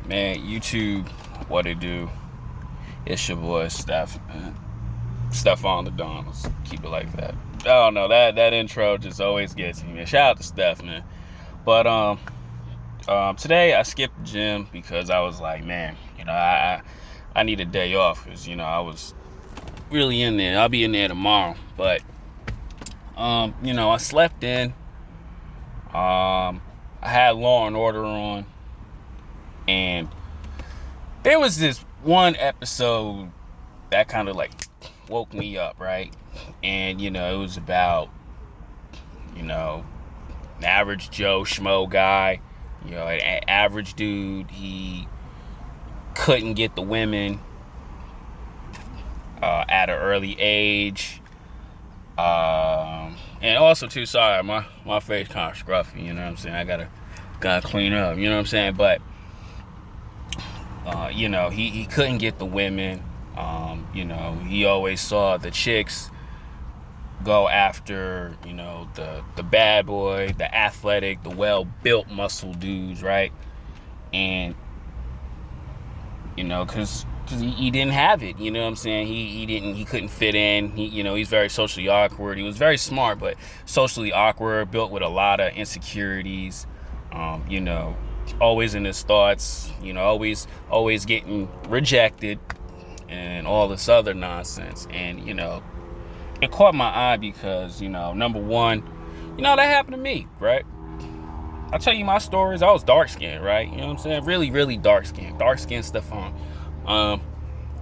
Man, YouTube, what it do? It's your boy Steph, man. Stephon the Don. Let's keep it like that. I don't know, that intro just always gets me, man. Shout out to Steph, man. But today I skipped the gym because I was like, man, I need a day off because I was really in there. I'll be in there tomorrow, but I slept in. I had Law and Order on, and there was this one episode that kind of like woke me up, right? And it was about an average Joe Schmo guy, an average dude. He couldn't get the women at an early age. And also too, sorry, my face kind of scruffy, you know what I'm saying? I gotta clean up, you know what I'm saying? But he couldn't get the women. He always saw the chicks go after, the bad boy, the athletic, the well-built muscle dudes, right? And, because he didn't have it, you know what I'm saying? He couldn't fit in. He's very socially awkward. He was very smart, but socially awkward, built with a lot of insecurities, always in his thoughts, always getting rejected and all this other nonsense. And, it caught my eye because, number one, that happened to me, right? I'll tell you my stories. I was dark skinned, right? You know what I'm saying? Really, really dark skinned. Dark skinned Stephon.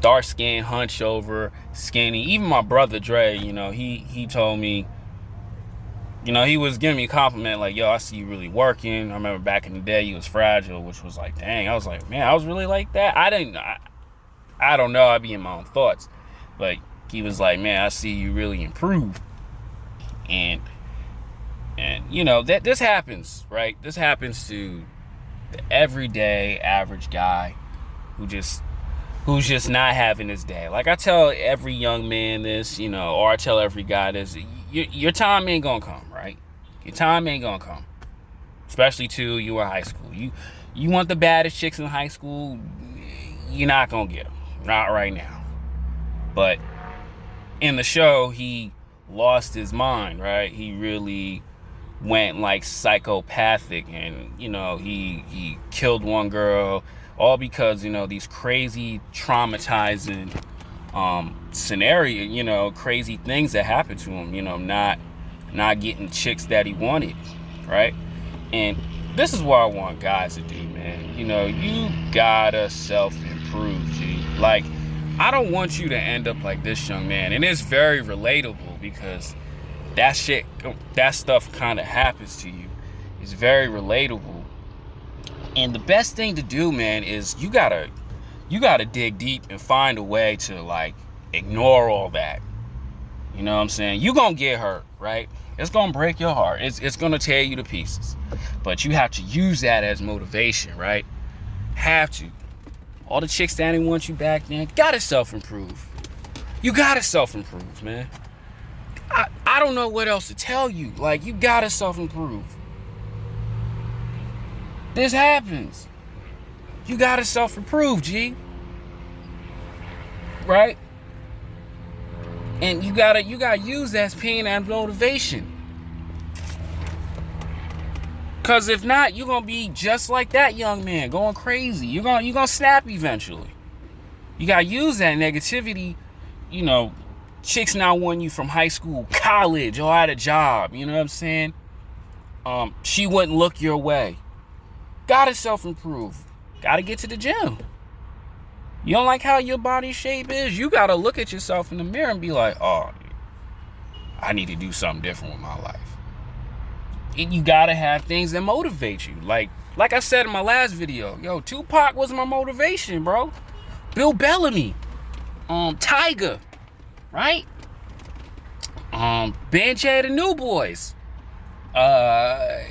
Dark skin, hunch over, skinny. Even my brother Dre, he told me, he was giving me a compliment like, yo, I see you really working. I remember back in the day you was fragile, which was like, dang. I was like, man, I was really like that. I don't know. I'd be in my own thoughts. But he was like, man, I see you really improve. And that this happens, right? This happens to the everyday average guy who's just not having his day. Like I tell every young man this, or I tell every guy this, your time ain't gonna come, right? Your time ain't gonna come. Especially too, you in high school. You want the baddest chicks in high school, you're not gonna get them. Not right now. But in the show, he lost his mind, right? He really went like psychopathic, and he killed one girl, all because these crazy traumatizing scenario, crazy things that happened to him, not getting chicks that he wanted, right? And this is what I want guys to do, man. You gotta self-improve, G. Like, I don't want you to end up like this young man. And it's very relatable because that stuff kind of happens to you. It's very relatable. And the best thing to do, man, is you gotta dig deep and find a way to like ignore all that. You know what I'm saying? You gonna get hurt, right? It's gonna break your heart. It's gonna tear you to pieces. But you have to use that as motivation, right? Have to. All the chicks that didn't want you back then, gotta self-improve. You gotta self-improve, man. I don't know what else to tell you. Like, you gotta self-improve. This happens. You gotta self-improve, G. Right? And you gotta use that as pain and motivation. Cause if not, you're gonna be just like that young man, going crazy. You're gonna snap eventually. You gotta use that negativity, chicks not wanting you from high school, college, or at a job, you know what I'm saying? She wouldn't look your way. Gotta self-improve. Gotta get to the gym. You don't like how your body shape is? You gotta look at yourself in the mirror and be like, oh, I need to do something different with my life. And you gotta have things that motivate you. Like I said in my last video, yo, Tupac was my motivation, bro. Bill Bellamy, Tiger, right? Banjay the New Boys. I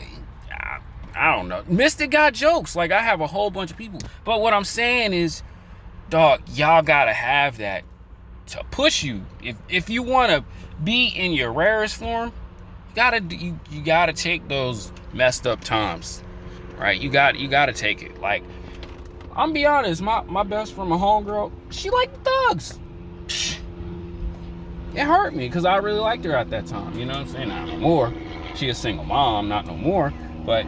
don't know. Mystic got jokes. Like, I have a whole bunch of people. But what I'm saying is, dog, y'all gotta have that to push you. If you wanna be in your rarest form, you gotta take those messed up times, right? You gotta take it. Like, I'm be honest, my best friend, my homegirl, she liked the thugs. It hurt me because I really liked her at that time. You know what I'm saying? Not no more. She a single mom, not no more. But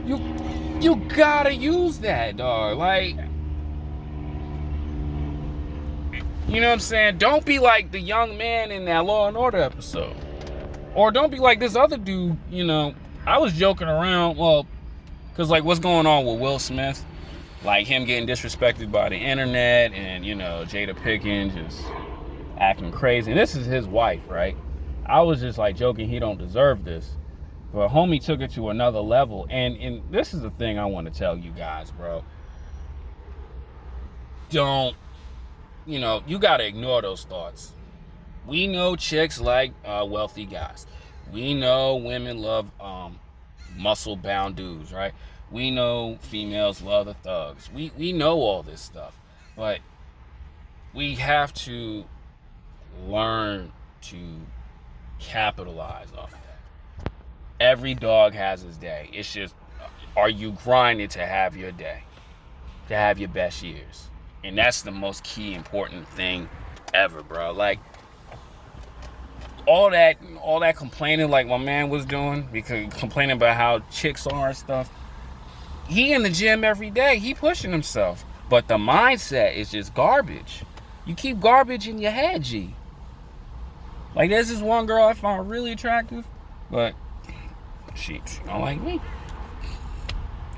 you gotta use that, dog. Like, you know what I'm saying? Don't be like the young man in that Law and Order episode. Or don't be like this other dude, you know. I was joking around, well, because like what's going on with Will Smith? Like him getting disrespected by the internet and, you know, Jada Pinkett just acting crazy. And this is his wife, right? I was just like joking, he don't deserve this. But homie took it to another level. And this is the thing I want to tell you guys, bro. Don't, you know, you got to ignore those thoughts. We know chicks like wealthy guys. We know women love muscle-bound dudes, right? We know females love the thugs. We know all this stuff. But we have to learn to capitalize off that. Every dog has his day. It's just, are you grinding to have your day? To have your best years? And that's the most key important thing ever, bro. Like, all that complaining like my man was doing, because complaining about how chicks are and stuff, he in the gym every day, he pushing himself, but the mindset is just garbage. You keep garbage in your head, G. Like, there's this one girl I found really attractive, but she don't like me.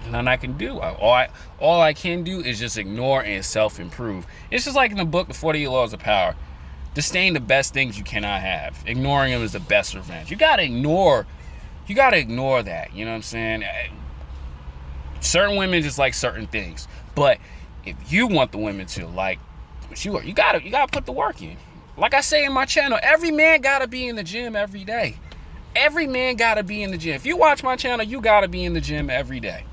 Nothing I can do. All I can do is just ignore and self-improve. It's just like in the book, The 48 Laws of Power. Disdain the best things you cannot have. Ignoring them is the best revenge. You gotta ignore that. You know what I'm saying? Certain women just like certain things. But if you want the women to like what you are, you gotta put the work in. Like I say in my channel, every man gotta be in the gym every day. Every man gotta be in the gym. If you watch my channel, you gotta be in the gym every day.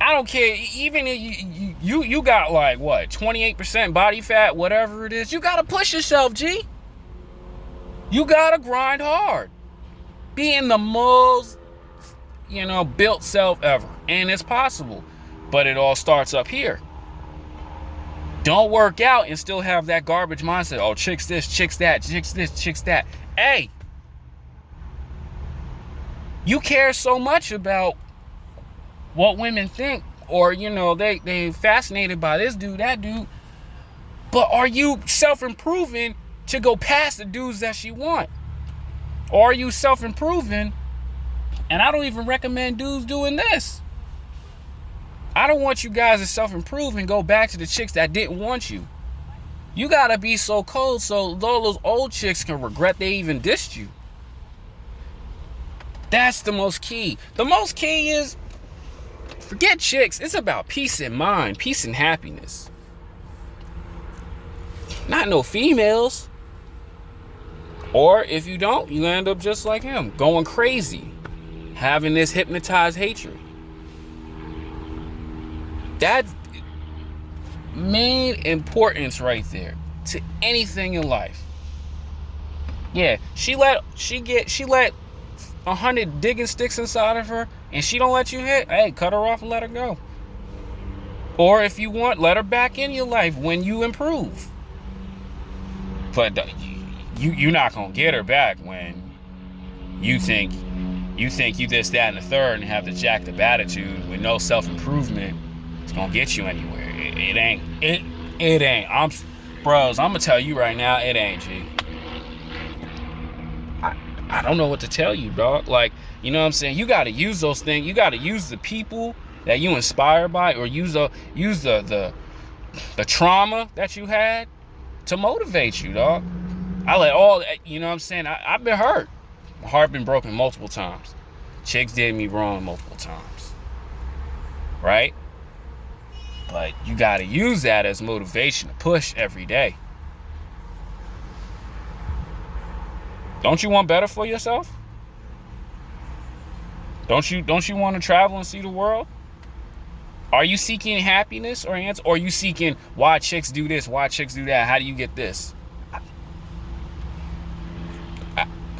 I don't care, even if you got like what, 28% body fat, whatever it is, you gotta push yourself, G. You gotta grind hard. Being the most, you know, built self ever. And it's possible. But it all starts up here. Don't work out and still have that garbage mindset. Oh, chicks this, chicks that, chicks this, chicks that. Hey, you care so much about what women think, or, you know, they fascinated by this dude, that dude. But are you self-improving to go past the dudes that she want? Or are you self-improving? And I don't even recommend dudes doing this. I don't want you guys to self-improve and go back to the chicks that didn't want you. You gotta be so cold so all those old chicks can regret they even dissed you. That's the most key. The most key is, forget chicks. It's about peace in mind, peace and happiness. Not no females. Or if you don't, you end up just like him, going crazy, having this hypnotized hatred. That main importance right there to anything in life. Yeah, she let 100 digging sticks inside of her, and she don't let you hit. Hey, cut her off and let her go. Or if you want, let her back in your life when you improve. But you're not gonna get her back when you think you this, that, and the third, and have the jacked up attitude with no self-improvement. It's gonna get you anywhere. It ain't. It ain't. I'm gonna tell you right now, it ain't, G. I don't know what to tell you, dog. Like, you know what I'm saying? You gotta use those things. You gotta use the people that you inspire by, or use the trauma that you had to motivate you, dog. I let all, you know what I'm saying? I've been hurt. My heart been broken multiple times. Chicks did me wrong multiple times. Right? But you gotta use that as motivation to push every day. Don't you want better for yourself? Don't you want to travel and see the world? Are you seeking happiness or answer? Or are you seeking why chicks do this, why chicks do that? How do you get this?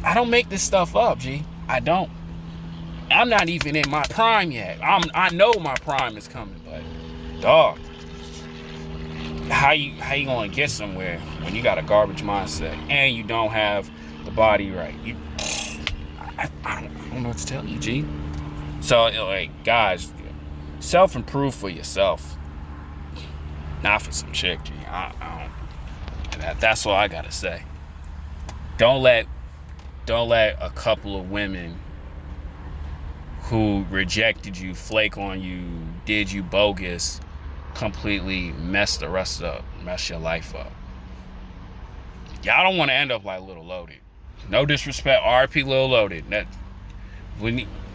I don't make this stuff up, G. I don't. I'm not even in my prime yet. I know my prime is coming, but dog, how you gonna get somewhere when you got a garbage mindset and you don't have the body right? I don't know what to tell you, G. So, like, guys, self-improve for yourself, not for some chick, G. I don't. That's all I gotta say. Don't let a couple of women who rejected you, flake on you, did you bogus, completely mess the rest up, mess your life up. Y'all don't want to end up like Lil Loaded. No disrespect, RP Lil Loaded.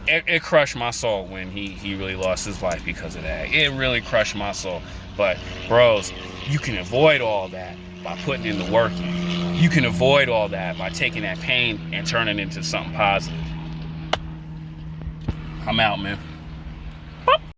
It crushed my soul when he really lost his life because of that. It really crushed my soul. But bros, you can avoid all that by putting in the work in. You can avoid all that by taking that pain and turning it into something positive. I'm out, man.